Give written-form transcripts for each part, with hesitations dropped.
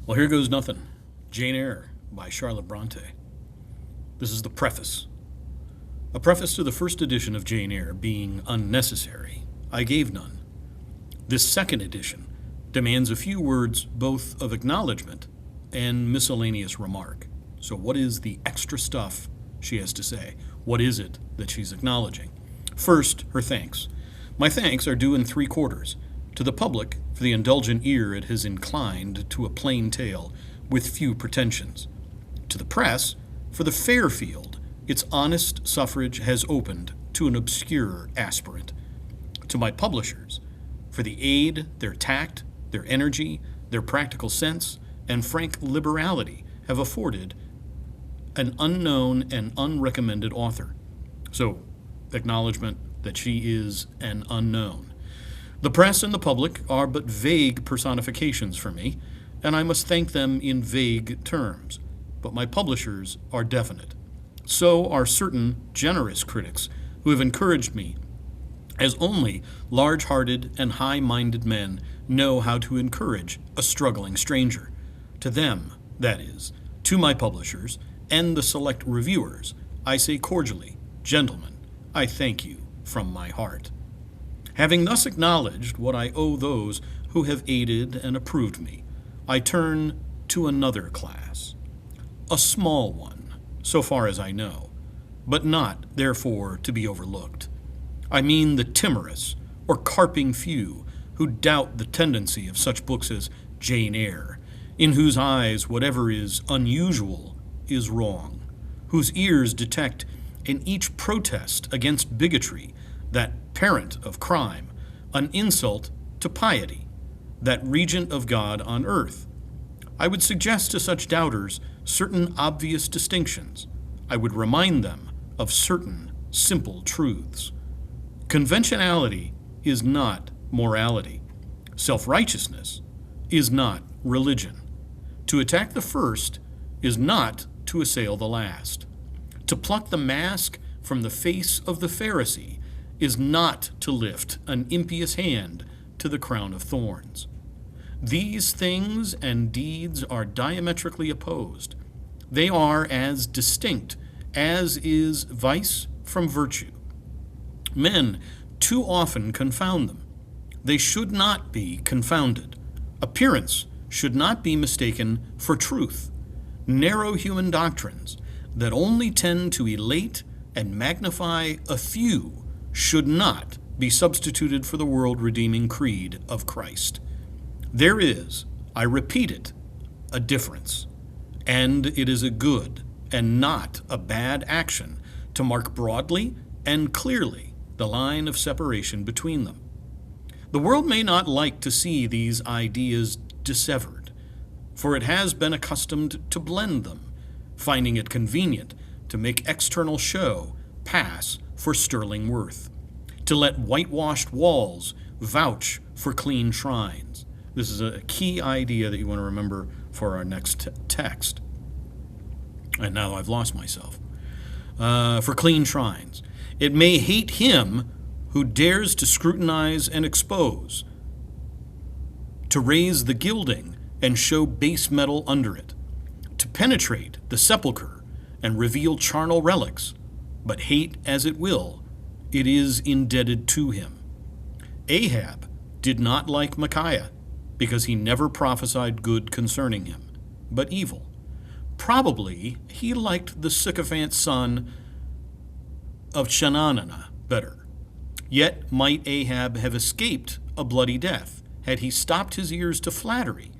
Well, here goes nothing. Jane Eyre by Charlotte Bronte. This is the preface. A preface to the first edition of Jane Eyre being unnecessary, I gave none. This second edition demands a few words both of acknowledgement and miscellaneous remark. So what is the extra stuff she has to say? What is it that she's acknowledging? First, her thanks. My thanks are due in 3/4. To the public, for the indulgent ear it has inclined to a plain tale with few pretensions. To the press, for the fair field its honest suffrage has opened to an obscure aspirant. To my publishers, for the aid their tact, their energy, their practical sense, and frank liberality have afforded an unknown and unrecommended author. So, acknowledgement that she is an unknown. The press and the public are but vague personifications for me, and I must thank them in vague terms. But my publishers are definite. So are certain generous critics who have encouraged me, as only large-hearted and high-minded men know how to encourage a struggling stranger. To them, that is, to my publishers and the select reviewers, I say cordially, gentlemen, I thank you from my heart. Having thus acknowledged what I owe those who have aided and approved me, I turn to another class. A small one, so far as I know, but not, therefore, to be overlooked. I mean the timorous or carping few who doubt the tendency of such books as Jane Eyre, in whose eyes whatever is unusual is wrong, whose ears detect in each protest against bigotry that parent of crime, an insult to piety, that regent of God on earth. I would suggest to such doubters certain obvious distinctions. I would remind them of certain simple truths. Conventionality is not morality. Self-righteousness is not religion. To attack the first is not to assail the last. To pluck the mask from the face of the Pharisee is not to lift an impious hand to the crown of thorns. These things and deeds are diametrically opposed. They are as distinct as is vice from virtue. Men too often confound them. They should not be confounded. Appearance should not be mistaken for truth. Narrow human doctrines that only tend to elate and magnify a few should not be substituted for the world-redeeming creed of Christ. There is, I repeat it, a difference, and it is a good and not a bad action to mark broadly and clearly the line of separation between them. The world may not like to see these ideas dissevered, for it has been accustomed to blend them, finding it convenient to make external show pass for sterling worth, to let whitewashed walls vouch for clean shrines. This is a key idea that you want to remember for our next text. And now I've lost myself. For clean shrines. It may hate him who dares to scrutinize and expose, to raise the gilding and show base metal under it, to penetrate the sepulchre and reveal charnel relics, but hate as it will, it is indebted to him. Ahab did not like Micaiah because he never prophesied good concerning him, but evil. Probably he liked the sycophant son of Chananah better. Yet might Ahab have escaped a bloody death had he stopped his ears to flattery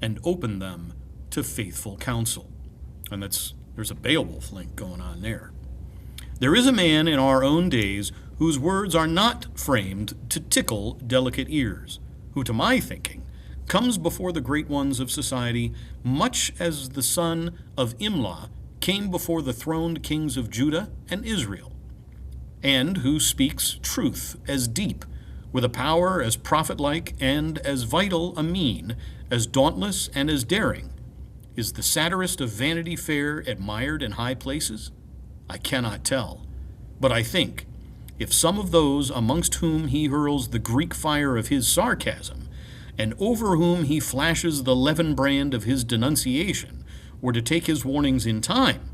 and opened them to faithful counsel. And there's a Beowulf link going on there. There is a man in our own days whose words are not framed to tickle delicate ears, who, to my thinking, comes before the great ones of society much as the son of Imlah came before the throned kings of Judah and Israel, and who speaks truth as deep, with a power as prophet-like and as vital a mien, as dauntless and as daring. Is the satirist of Vanity Fair admired in high places? I cannot tell, but I think, if some of those amongst whom he hurls the Greek fire of his sarcasm and over whom he flashes the levin brand of his denunciation, were to take his warnings in time,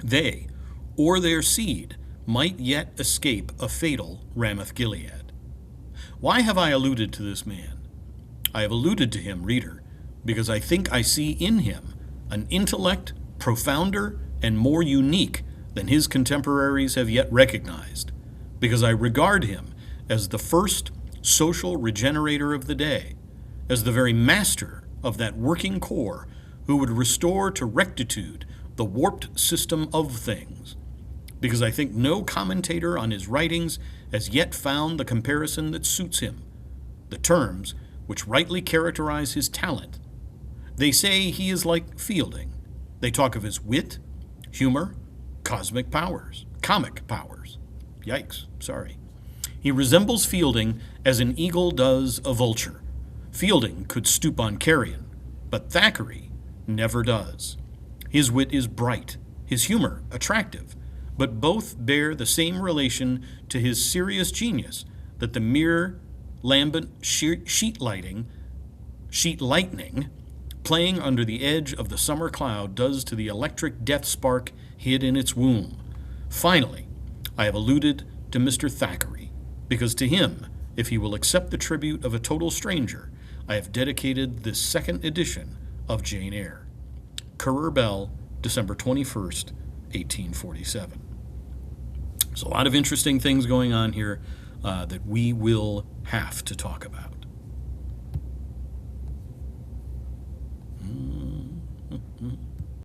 they, or their seed, might yet escape a fatal Ramoth-Gilead. Why have I alluded to this man? I have alluded to him, reader, because I think I see in him an intellect profounder and more unique than his contemporaries have yet recognized, because I regard him as the first social regenerator of the day, as the very master of that working core who would restore to rectitude the warped system of things, because I think no commentator on his writings has yet found the comparison that suits him, the terms which rightly characterize his talent. They say he is like Fielding. They talk of his wit, humor, comic powers. Yikes, sorry. He resembles Fielding as an eagle does a vulture. Fielding could stoop on carrion, but Thackeray never does. His wit is bright, his humor attractive, but both bear the same relation to his serious genius that the mere lambent sheet lightning playing under the edge of the summer cloud does to the electric death spark hid in its womb. Finally, I have alluded to Mr. Thackeray, because to him, if he will accept the tribute of a total stranger, I have dedicated this second edition of Jane Eyre. Currer Bell, December 21st, 1847. There's a lot of interesting things going on here that we will have to talk about.